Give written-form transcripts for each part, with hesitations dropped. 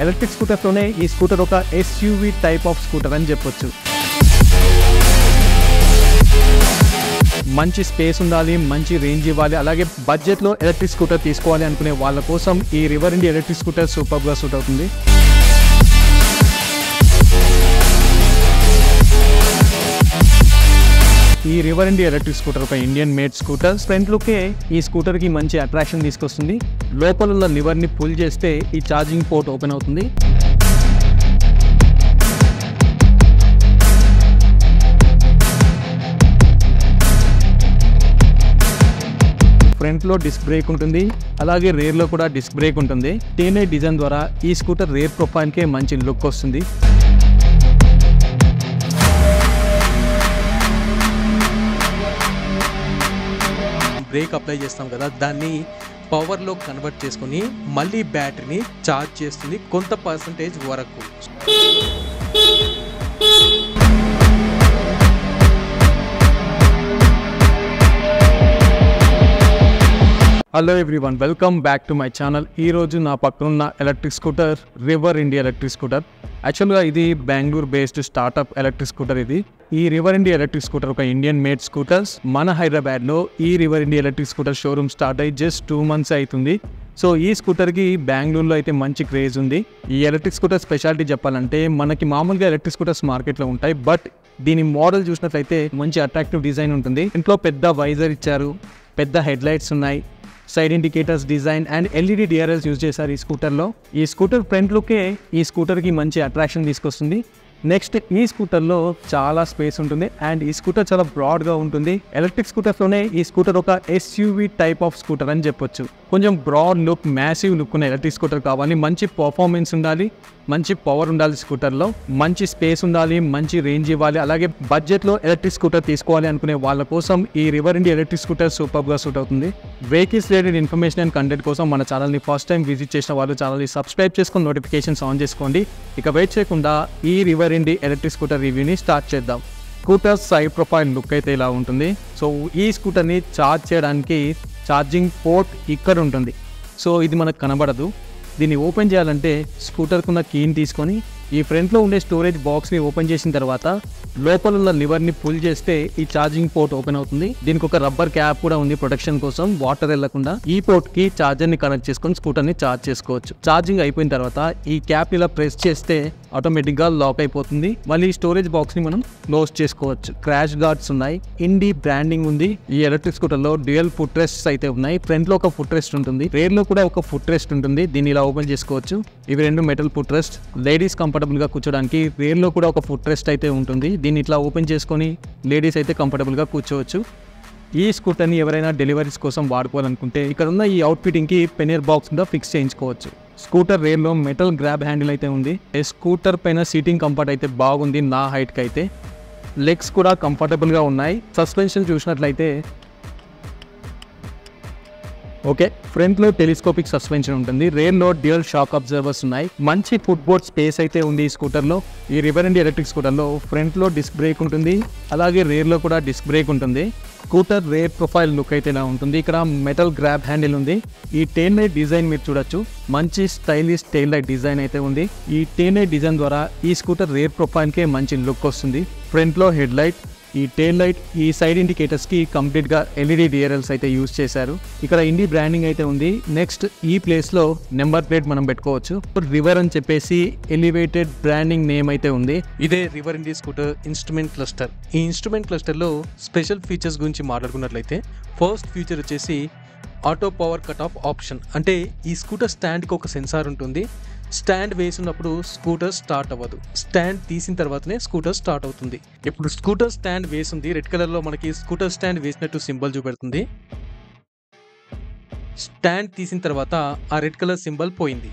Electric స్కూటర్లోనే ఈ scooter ఒక SUV type of scooter అని చెప్పొచ్చు. మంచి స్పేస్ ఉండాలి, మంచి రేంజ్ ఇవ్వాలి, అలాగే బడ్జెట్లో ఎలక్ట్రిక్ స్కూటర్ తీసుకోవాలి అనుకునే వాళ్ళ కోసం ఈ రివర్ ఇండియా ఎలక్ట్రిక్ స్కూటర్ సూపర్గా సూట్ అవుతుంది. ఈ రివర్ ఇండియా ఎలక్ట్రిక్ స్కూటర్ ఒక ఇండియన్ మేడ్ స్కూటర్. ఫ్రంట్ లుకే ఈ స్కూటర్కి మంచి అట్రాక్షన్ తీసుకొస్తుంది. లోపల ఉన్న లివర్ని పుల్ చేస్తే ఈ ఛార్జింగ్ పోర్ట్ ఓపెన్ అవుతుంది. ఫ్రంట్లో డిస్క్ బ్రేక్ ఉంటుంది, అలాగే రేర్లో కూడా డిస్క్ బ్రేక్ ఉంటుంది. టీనే డిజైన్ ద్వారా ఈ స్కూటర్ రేర్ ప్రొఫైల్కే మంచి లుక్ వస్తుంది. బ్రేక్ అప్లై చేస్తాం కదా, దాన్ని పవర్లో కన్వర్ట్ చేసుకొని మళ్ళీ బ్యాటరీని ఛార్జ్ చేస్తుంది కొంత పర్సంటేజ్ వరకు. Hello everyone, welcome back to my channel. ఈరోజు నా పక్కన ఉన్న electric scooter river India electric scooter. యాక్చువల్గా ఇది Bengaluru based startup electric scooter. ఈ రివర్ ఇండియా ఎలక్ట్రిక్ స్కూటర్ ఒక ఇండియన్ మేడ్ స్కూటర్స్. మన హైదరాబాద్లో ఈ river India electric scooter showroom start అయ్యి జస్ట్ 2 months అవుతుంది. సో ఈ స్కూటర్కి బెంగళూరులో అయితే మంచి క్రేజ్ ఉంది. ఈ ఎలక్ట్రిక్ స్కూటర్ స్పెషాలిటీ చెప్పాలంటే, మనకి మామూలుగా ఎలక్ట్రిక్ స్కూటర్స్ మార్కెట్లో ఉంటాయి, బట్ దీని మోడల్ చూసినట్లయితే మంచి అట్రాక్టివ్ డిజైన్ ఉంటుంది. ఇంట్లో పెద్ద వైజర్ ఇచ్చారు, పెద్ద హెడ్ లైట్స్ ఉన్నాయి, side indicators design and LED DRLs use చేశారు ఈ స్కూటర్లో. ఈ స్కూటర్ ఫ్రంట్ లుకే ఈ స్కూటర్కి మంచి అట్రాక్షన్ తీసుకొస్తుంది. నెక్స్ట్, ఈ స్కూటర్లో చాలా స్పేస్ ఉంటుంది అండ్ ఈ స్కూటర్ చాలా బ్రాడ్గా ఉంటుంది. ఎలక్ట్రిక్ స్కూటర్స్లోనే ఈ స్కూటర్ ఒక ఎస్యూవీ టైప్ ఆఫ్ స్కూటర్ అని చెప్పొచ్చు. కొంచెం బ్రాడ్ లుక్, మ్యాసివ్ లుక్ ఉన్న ఎలక్ట్రిక్ స్కూటర్ కావాలి. మంచి పర్ఫార్మెన్స్ ఉండాలి, మంచి పవర్ ఉండాలి స్కూటర్లో, మంచి స్పేస్ ఉండాలి, మంచి రేంజ్ ఇవ్వాలి, అలాగే బడ్జెట్లో ఎలక్ట్రిక్ స్కూటర్ తీసుకోవాలి అనుకునే వాళ్ళ కోసం ఈ రివర్ ఇండియా ఎలక్ట్రిక్ స్కూటర్ సూపర్గా సూట్ అవుతుంది. Vehicles related information and content కోసం మన ఛానల్ని ఫస్ట్ టైం విజిట్ చేసిన వాళ్ళు ఛానల్ని సబ్స్క్రైబ్ చేసుకొని నోటిఫికేషన్స్ ఆన్ చేసుకోండి. ఇక వెయిట్ చేయకుండా ఈ రివర్ ఇండియా ఎలక్ట్రిక్ స్కూటర్ రివ్యూని స్టార్ట్ చేద్దాం. స్కూటర్ సైడ్ ప్రొఫైల్ లుక్ అయితే ఇలా ఉంటుంది. సో ఈ స్కూటర్ని ఛార్జ్ చేయడానికి ఛార్జింగ్ పోర్ట్ ఇక్కడ ఉంటుంది. సో ఇది మనకు కనబడదు. దీన్ని ఓపెన్ చేయాలంటే స్కూటర్కున్న కీని తీసుకొని ఈ ఫ్రంట్లో ఉండే స్టోరేజ్ బాక్స్ని ఓపెన్ చేసిన తర్వాత లోపల ఉన్న లివర్ని పుల్ చేస్తే ఈ ఛార్జింగ్ పోర్ట్ ఓపెన్ అవుతుంది. దీనికి ఒక రబ్బర్ క్యాప్ కూడా ఉంది ప్రొటెక్షన్ కోసం, వాటర్ వెళ్లకుండా. ఈ పోర్ట్ కి ఛార్జర్ని కనెక్ట్ చేసుకొని స్కూటర్ని ఛార్జ్ చేసుకోవచ్చు. ఛార్జింగ్ అయిపోయిన తర్వాత ఈ క్యాప్ ఇలా ప్రెస్ చేస్తే ఆటోమేటిక్గా లాక్ అయిపోతుంది. మళ్ళీ స్టోరేజ్ బాక్స్ని మనం క్లోజ్ చేసుకోవచ్చు. క్రాష్ గార్డ్స్ ఉన్నాయి, ఇండి బ్రాండింగ్ ఉంది. ఈ ఎలక్ట్రిక్ స్కూటర్లో డ్యూయల్ ఫుట్ రెస్ట్స్ అయితే ఉన్నాయి. ఫ్రంట్లో ఒక ఫుట్ రెస్ట్ ఉంటుంది, రేర్లో కూడా ఒక ఫుట్ రెస్ట్ ఉంటుంది. దీన్ని ఇలా ఓపెన్ చేసుకోవచ్చు. ఇవి 2 మెటల్ ఫుట్ రెస్ట్. లేడీస్ కంఫర్టబుల్గా కూర్చోడానికి రేర్లో కూడా ఒక ఫుట్ రెస్ట్ అయితే ఉంటుంది. దీన్ని ఇట్లా ఓపెన్ చేసుకొని లేడీస్ అయితే కంఫర్టబుల్గా కూర్చోవచ్చు. ఈ స్కూటర్ని ఎవరైనా డెలివరీస్ కోసం వాడుకోవాలనుకుంటే ఇక్కడ ఉన్న ఈ అవుట్ఫిట్టింగ్కి పెనియర్ బాక్స్ కూడా ఫిక్స్ చేయించుకోవచ్చు. స్కూటర్ రేర్లో మెటల్ గ్రాబ్ హ్యాండిల్ అయితే ఉంది. స్కూటర్ పైన సీటింగ్ కంఫర్ట్ అయితే బాగుంది నా హైట్కి అయితే. లెగ్స్ కూడా కంఫర్టబుల్గా ఉన్నాయి. సస్పెన్షన్ చూసినట్లయితే ఓకే, ఫ్రంట్లో టెలిస్కోపిక్ సస్పెన్షన్ ఉంటుంది. రేర్లో డ్యూయల్ షాక్ అబ్జర్వర్స్ ఉన్నాయి. మంచి ఫుట్బోర్డ్ స్పేస్ అయితే ఉంది ఈ స్కూటర్లో. ఈ రివర్ ఇండియా ఎలక్ట్రిక్ స్కూటర్లో ఫ్రంట్లో డిస్క్ బ్రేక్ ఉంటుంది, అలాగే రేర్లో కూడా డిస్క్ బ్రేక్ ఉంటుంది. స్కూటర్ రేర్ ప్రొఫైల్ లుక్ అయితే ఇలా ఉంటుంది. ఇక్కడ మెటల్ గ్రాబ్ హ్యాండిల్ ఉంది. ఈ టెయిల్ లైట్ డిజైన్ మీరు చూడొచ్చు, మంచి స్టైలిష్ టెయిల్ లైట్ డిజైన్ అయితే ఉంది. ఈ టెయిల్ లైట్ డిజైన్ ద్వారా ఈ స్కూటర్ రేర్ ప్రొఫైల్కే మంచి లుక్ వస్తుంది. ఫ్రంట్లో హెడ్ లైట్, ఈ టెయిల్ లైట్, ఈ సైడ్ ఇండికేటర్స్కి కంప్లీట్గా ఎల్ఈడి డిఆర్ఎల్స్ అయితే యూజ్ చేశారు. ఇక్కడ ఇండి బ్రాండింగ్ అయితే ఉంది. నెక్స్ట్, ఈ ప్లేస్లో నెంబర్ ప్లేట్ మనం పెట్టుకోవచ్చు. రివర్ అని చెప్పేసి ఎలివేటెడ్ బ్రాండింగ్ నేమ్ అయితే ఉంది. ఇదే river India scooter instrument cluster. ఈ ఇన్స్ట్రుమెంట్ క్లస్టర్లో స్పెషల్ ఫీచర్స్ గురించి మాట్లాడుకున్నట్లయితే, ఫస్ట్ ఫీచర్ వచ్చేసి auto power cut off option. అంటే ఈ స్కూటర్ స్టాండ్కి ఒక సెన్సార్ ఉంటుంది. స్టాండ్ వేసినప్పుడు స్కూటర్ స్టార్ట్ అవ్వదు, స్టాండ్ తీసిన తర్వాతనే స్కూటర్ స్టార్ట్ అవుతుంది. ఇప్పుడు స్కూటర్ స్టాండ్ వేసింది, రెడ్ కలర్లో మనకి స్కూటర్ స్టాండ్ వేసినట్టు సింబల్ చూపెడుతుంది. స్టాండ్ తీసిన తర్వాత ఆ రెడ్ కలర్ సింబల్ పోయింది.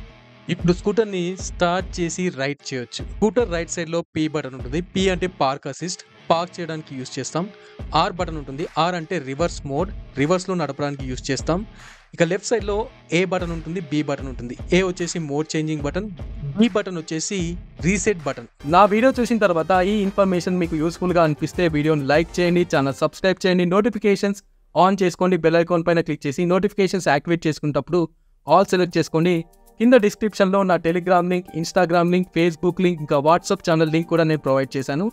ఇప్పుడు స్కూటర్ని స్టార్ట్ చేసి రైట్ చేయొచ్చు. స్కూటర్ రైట్ సైడ్లో పీ బటన్ ఉంటుంది. పీ అంటే పార్క్ అసిస్ట్, పార్క్ చేయడానికి యూజ్ చేస్తాం. ఆర్ బటన్ ఉంటుంది. ఆర్ అంటే రివర్స్ మోడ్, రివర్స్లో నడపడానికి యూజ్ చేస్తాం. ఇక లెఫ్ట్ సైడ్లో ఏ బటన్ ఉంటుంది, బి బటన్ ఉంటుంది. ఏ వచ్చేసి mode changing button, B button వచ్చేసి రీసెట్ బటన్. నా వీడియో చూసిన తర్వాత ఈ ఇన్ఫర్మేషన్ మీకు యూస్ఫుల్గా అనిపిస్తే వీడియోని లైక్ చేయండి, ఛానల్ సబ్స్క్రైబ్ చేయండి, నోటిఫికేషన్స్ ఆన్ చేసుకోండి. బెల్ ఐకాన్ పైన క్లిక్ చేసి నోటిఫికేషన్స్ యాక్టివేట్ చేసుకున్నప్పుడు ఆల్ సెలెక్ట్ చేసుకోండి. కింద డిస్క్రిప్షన్లో నా Telegram link, Instagram link, Facebook link, ఇంకా వాట్సాప్ ఛానల్ లింక్ కూడా నేను ప్రొవైడ్ చేశాను.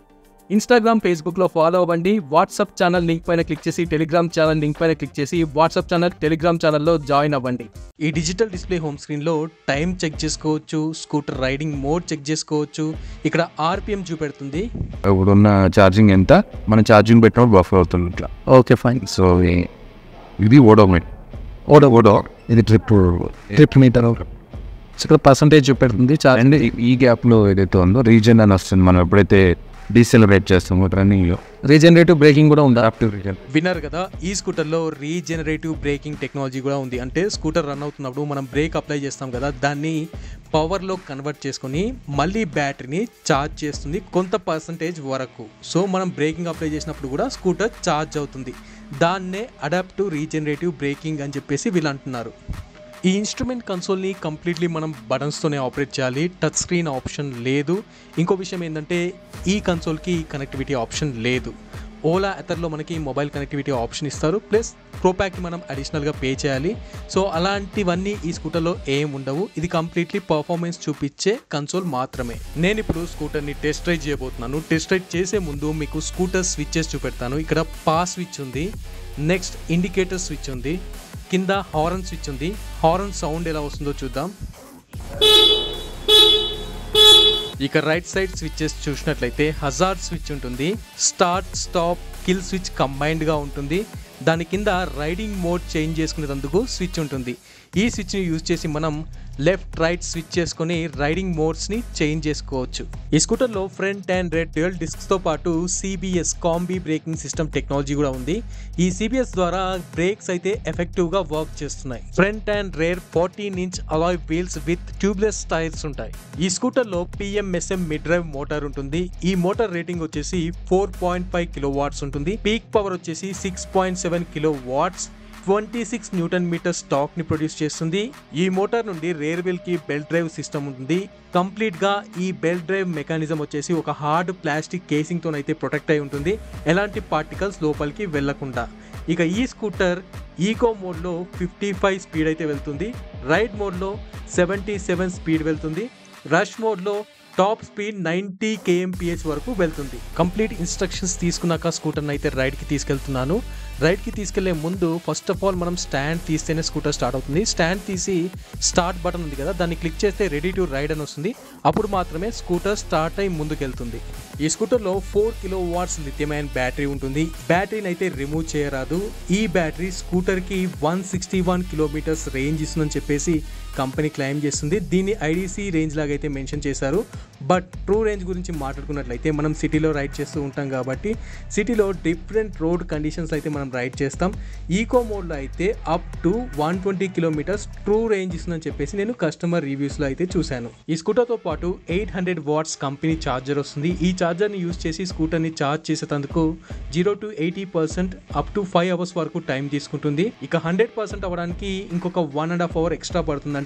ఇన్స్టాగ్రామ్, ఫేస్బుక్లో ఫాలో అవ్వండి. వాట్సాప్ ఛానల్ లింక్ పైన క్లిక్ చేసి టెలిగ్రామ్ ఛానల్ లింక్ పైన క్లిక్ చేసి వాట్సాప్ ఛానల్, టెలిగ్రామ్ ఛానల్లో జాయిన్ అవ్వండి. ఈ డిజిటల్ డిస్ప్లే హోమ్ స్క్రీన్లో టైం చెక్ చేసుకోవచ్చు, స్కూటర్ రైడింగ్ మోడ్ చెక్ చేసుకోవచ్చు, ఇక్కడ ఆర్పిఎం చూపెడుతుంది. ఇప్పుడున్న ఛార్జింగ్ ఎంత, మన ఛార్జింగ్ పెట్టినప్పుడు బఫర్ అవుతుంది ఇట్లా. Okay fine. సో ఇది ఓడో ఇది ట్రిప్ మీటర్. ఇక్కడ పర్సంటేజ్ చూపెడుతుంది. అండ్ ఈ గ్యాప్లో ఏదైతే ఉందో రీజన్ అని వస్తుంది. మనం ఎప్పుడైతే డీసెలరేట్ చేస్తాము రన్నింగ్లో రీజనరేటివ్ బ్రేకింగ్ కూడా ఉంది. విన్నారు కదా, ఈ స్కూటర్లో రీజనరేటివ్ బ్రేకింగ్ టెక్నాలజీ కూడా ఉంది. అంటే స్కూటర్ రన్ అవుతున్నప్పుడు మనం బ్రేక్ అప్లై చేస్తాం కదా, దాన్ని పవర్లో కన్వర్ట్ చేసుకొని మళ్ళీ బ్యాటరీని ఛార్జ్ చేస్తుంది కొంత పర్సంటేజ్ వరకు. సో మనం బ్రేకింగ్ అప్లై చేసినప్పుడు కూడా స్కూటర్ ఛార్జ్ అవుతుంది. దాన్నే అడాప్టివ్ రీజనరేటివ్ బ్రేకింగ్ అని చెప్పేసి వీళ్ళు అంటున్నారు. ఈ ఇన్స్ట్రుమెంట్ కన్సోల్ని కంప్లీట్లీ మనం బటన్స్తోనే ఆపరేట్ చేయాలి, టచ్ స్క్రీన్ ఆప్షన్ లేదు. ఇంకో విషయం ఏంటంటే ఈ కన్సోల్కి కనెక్టివిటీ ఆప్షన్ లేదు. ఓలా ఎథర్లో మనకి మొబైల్ కనెక్టివిటీ ఆప్షన్ ఇస్తారు, ప్లస్ ప్రోప్యాక్కి మనం అడిషనల్గా పే చేయాలి. సో అలాంటివన్నీ ఈ స్కూటర్లో ఏం ఉండవు. ఇది కంప్లీట్లీ పర్ఫార్మెన్స్ చూపించే కన్సోల్ మాత్రమే. నేను ఇప్పుడు స్కూటర్ని టెస్ట్ డ్రైవ్ చేయబోతున్నాను. టెస్ట్ డ్రైవ్ చేసే ముందు మీకు స్కూటర్ స్విచ్చెస్ చూపెడతాను. ఇక్కడ పాస్ స్విచ్ ఉంది, నెక్స్ట్ ఇండికేటర్ స్విచ్ ఉంది, కింద హారన్ స్విచ్ ఉంది. హారన్ సౌండ్ ఎలా వస్తుందో చూద్దాం. ఇక రైట్ సైడ్ స్విచ్చెస్ చూసినట్లయితే హజార్డ్ స్విచ్ ఉంటుంది, స్టార్ట్, స్టాప్, కిల్ స్విచ్ కంబైన్డ్గా ఉంటుంది. దాని కింద రైడింగ్ మోడ్ చేంజ్ చేసుకునేందుకు స్విచ్ ఉంటుంది. ఈ స్విచ్ని యూజ్ చేసి మనం లెఫ్ట్ రైట్ స్విచ్ చేసుకొని రైడింగ్ మోడ్స్ని చేంజ్ చేసుకోవచ్చు. ఈ స్కూటర్లో ఫ్రంట్ అండ్ రేర్ డ్యూయల్ డిస్క్స్తో పాటు CBS combi braking system technology కూడా ఉంది. ఈ సిబిఎస్ ద్వారా బ్రేక్స్ అయితే ఎఫెక్టివ్గా వర్క్ చేస్తున్నాయి. Front and rare 14-inch alloy wheels with tubeless tyres ఉంటాయి. ఈ స్కూటర్లో PMSM మిడ్ డ్రైవ్ మోటార్ ఉంటుంది. ఈ మోటార్ రేటింగ్ వచ్చేసి 4.5 కిలోవాట్స్ ఉంటుంది. పీక్ పవర్ వచ్చేసి 6.7 కిలోవాట్స్, 26 Nm టార్క్ ని ప్రొడ్యూస్ చేస్తుంది. ఈ మోటార్ నుండి రేర్ వీల్ కి బెల్ట్ డ్రైవ్ సిస్టమ్ ఉంటుంది. కంప్లీట్ గా ఈ బెల్ట్ డ్రైవ్ మెకానిజం వచ్చేసి ఒక హార్డ్ ప్లాస్టిక్ కేసింగ్ తోనైతే ప్రొటెక్ట్ అయి ఉంటుంది, ఎలాంటి పార్టికల్స్ లోపలికి వెళ్లకుండా. ఇక ఈ స్కూటర్ ఈకో మోడ్లో 55 స్పీడ్ అయితే వెళ్తుంది, రైడ్ మోడ్లో 77 స్పీడ్ వెళ్తుంది, రష్ మోడ్లో టాప్ స్పీడ్ 90 kmph వరకు వెళ్తుంది. కంప్లీట్ ఇన్స్ట్రక్షన్స్ తీసుకున్నాక స్కూటర్ని అయితే రైడ్కి తీసుకెళ్తున్నాను. రైడ్కి తీసుకెళ్లే ముందు ఫస్ట్ ఆఫ్ ఆల్ మనం స్టాండ్ తీస్తేనే స్కూటర్ స్టార్ట్ అవుతుంది. స్టాండ్ తీసి స్టార్ట్ బటన్ ఉంది కదా, దాన్ని క్లిక్ చేస్తే రెడీ టు రైడ్ అని వస్తుంది. అప్పుడు మాత్రమే స్కూటర్ స్టార్ట్ అయి ముందుకెళ్తుంది. ఈ స్కూటర్లో 4 kW లిథియం అయాన్ బ్యాటరీ ఉంటుంది. బ్యాటరీని అయితే రిమూవ్ చేయరాదు. ఈ బ్యాటరీ స్కూటర్కి 161 కిలోమీటర్స్ రేంజ్ ఇస్తుందని చెప్పేసి కంపెనీ క్లెయిమ్ చేస్తుంది. దీన్ని IDC రేంజ్ లాగా అయితే మెన్షన్ చేశారు. బట్ ట్రూ రేంజ్ గురించి మాట్లాడుకున్నట్లయితే మనం సిటీలో రైడ్ చేస్తూ ఉంటాం కాబట్టి సిటీలో డిఫరెంట్ రోడ్ కండిషన్స్ అయితే మనం రైడ్ చేస్తాం. ఈకో మోడ్లో అయితే up to 120 kilometres true range ఇస్తుందని చెప్పేసి నేను కస్టమర్ రివ్యూస్లో అయితే చూశాను. ఈ స్కూటర్తో పాటు 800 వాట్స్ కంపెనీ ఛార్జర్ వస్తుంది. ఈ ఛార్జర్ని యూజ్ చేసి స్కూటర్ని ఛార్జ్ చేసేందుకు 0 to 80% అప్ టు 5 hours వరకు టైం తీసుకుంటుంది. ఇక 100% అవ్వడానికి ఇంకొక 1.5 hour ఎక్స్ట్రా పడుతుంది.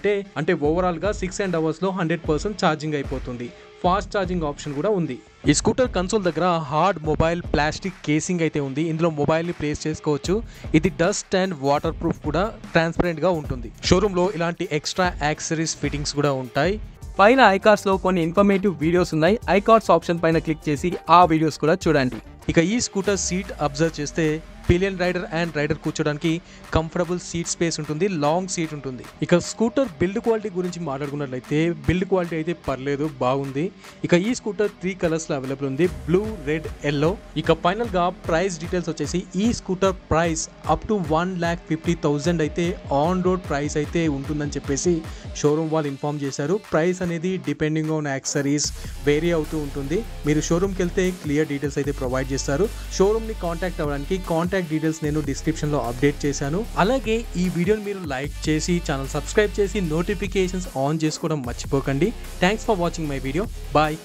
అంటే ఓవరాల్గా 6 hours 100% ఛార్జింగ్ అయిపోతుంది. ఫాస్ట్ ఛార్జింగ్ ఆప్షన్ కూడా ఉంది. ఈ స్కూటర్ కన్సోల్ దగ్గర హార్డ్ మొబైల్ ప్లాస్టిక్ కేసింగ్ అయితే ఉంది. ఇందులో మొబైల్ని ప్లేస్ చేసుకోవచ్చు. ఇది డస్ట్ అండ్ వాటర్ ప్రూఫ్ కూడా ట్రాన్స్పరెంట్గా ఉంటుంది. షోరూంలో ఇలాంటి ఎక్స్ట్రా యాక్సెసరీస్ ఫిట్టింగ్స్ కూడా ఉంటాయి. పైన ఐకార్డ్స్లో కొన్ని ఇన్ఫర్మేటివ్ వీడియోస్ ఉన్నాయి. ఐకార్డ్స్ ఆప్షన్ పైన క్లిక్ చేసి ఆ వీడియోస్ కూడా చూడండి. ఇక ఈ స్కూటర్ సీట్ అబ్జర్వ్ చేస్తే పిలియన్ రైడర్ అండ్ రైడర్ కూర్చోడానికి కంఫర్టబుల్ సీట్ స్పేస్ ఉంటుంది, లాంగ్ సీట్ ఉంటుంది. ఇక స్కూటర్ బిల్డ్ క్వాలిటీ గురించి మాట్లాడుకున్నట్లయితే బిల్డ్ క్వాలిటీ అయితే పర్లేదు, బాగుంది. ఇక ఈ స్కూటర్ 3 కలర్స్లో అవైలబుల్ ఉంది, బ్లూ, రెడ్, ఎల్లో. ఇక ఫైనల్గా ప్రైస్ డీటెయిల్స్ వచ్చేసి ఈ స్కూటర్ ప్రైస్ అప్ టు 1,50,000 అయితే ఆన్ రోడ్ ప్రైస్ అయితే ఉంటుందని చెప్పేసి షోరూమ్ వాళ్ళు ఇన్ఫార్మ్ చేశారు. ప్రైస్ అనేది డిపెండింగ్ ఆన్ యాక్సెసరీస్ వేరీ అవుతూ ఉంటుంది. మీరు షోరూమ్కి వెళ్తే క్లియర్ డీటెయిల్స్ అయితే ప్రొవైడ్ చేస్తారు. షోరూమ్ని కాంటాక్ట్ అవ్వడానికి కాంటాక్ట్ డీటెయిల్స్ నేను డిస్క్రిప్షన్లో అప్డేట్ చేశాను. అలాగే ఈ వీడియోని మీరు లైక్ చేసి ఛానల్ సబ్స్క్రైబ్ చేసి నోటిఫికేషన్స్ ఆన్ చేసుకోవడం మర్చిపోకండి. Thanks for watching my video. Bye.